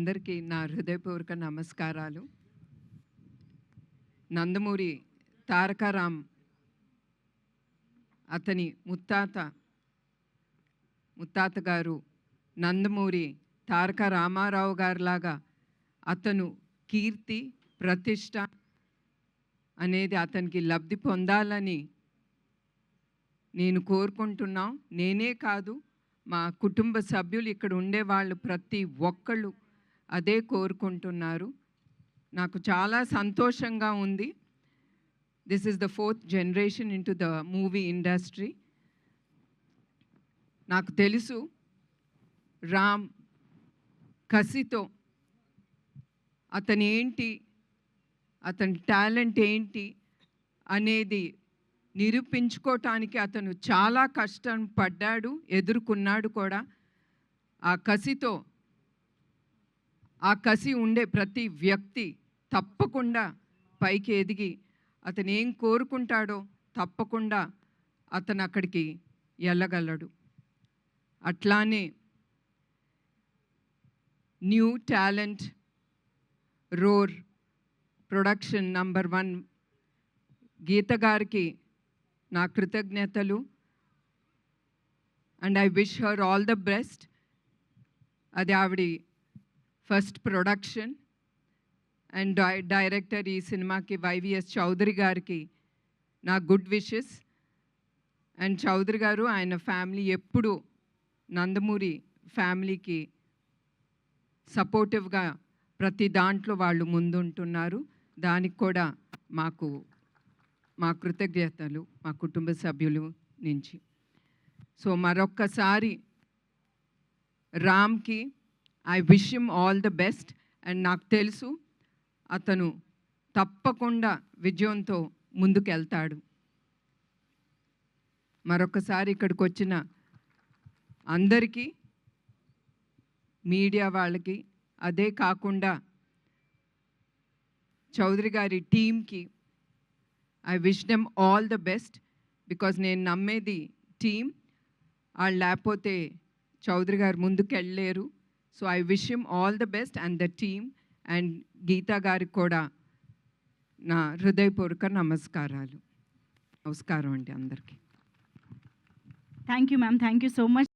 అందరికీ నా హృదయపూర్వక నమస్కారాలు. నందమూరి తారకరామ్ అతని ముత్తాత గారు నందమూరి తారక రామారావు గారిలాగా అతను కీర్తి ప్రతిష్ట అనేది అతనికి లబ్ధి పొందాలని నేను కోరుకుంటున్నాం. నేనే కాదు, మా కుటుంబ సభ్యులు ఇక్కడ ఉండేవాళ్ళు ప్రతి ఒక్కళ్ళు అదే కోరుకుంటున్నారు. నాకు చాలా సంతోషంగా ఉంది. This is the 4th generation into the movie industry. నాకు తెలుసు రామ్ కసితో అతని టాలెంట్ ఏంటి అనేది నిరూపించుకోవటానికి అతను చాలా కష్టం పడ్డాడు, ఎదుర్కొన్నాడు కూడా. ఆ కసి ఉండే ప్రతి వ్యక్తి తప్పకుండా పైకి ఎదిగి అతను ఏం కోరుకుంటాడో తప్పకుండా అతను అక్కడికి వెళ్ళగలడు. అట్లానే new talent roar production number 1 Geetha గారికి నా కృతజ్ఞతలు. And I wish her all the best. అది ఆవిడ ఫస్ట్ ప్రొడక్షన్. అండ్ డైరెక్టర్ ఈ సినిమాకి వైవిఎస్ చౌదరి గారికి నా గుడ్ విషెస్. అండ్ చౌదరి గారు ఆయన ఫ్యామిలీ ఎప్పుడు నందమూరి ఫ్యామిలీకి సపోర్టివ్గా ప్రతి దాంట్లో వాళ్ళు ముందుంటున్నారు. దానికి కూడా మా కృతజ్ఞతలు మా కుటుంబ సభ్యులు నుంచి. సో మరొక్కసారి రామ్కి I wish him all the best. And నాకు తెలుసు అతను తప్పకుండా విజయంతో ముందుకెళ్తాడు. మరొకసారి ఇక్కడికి వచ్చిన అందరికీ, మీడియా వాళ్ళకి, అదే కాకుండా చౌదరి గారి టీమ్కి I wish them all the best. Because నేను నమ్మేది టీమ్. వాళ్ళు లేకపోతే చౌదరి గారు ముందుకెళ్ళలేరు. So I wish him all the best and the team. And Geetha గారికి కూడా నా హృదయపూర్వక నమస్కారం అండి అందరికీ. Thank you ma'am, thank you so much.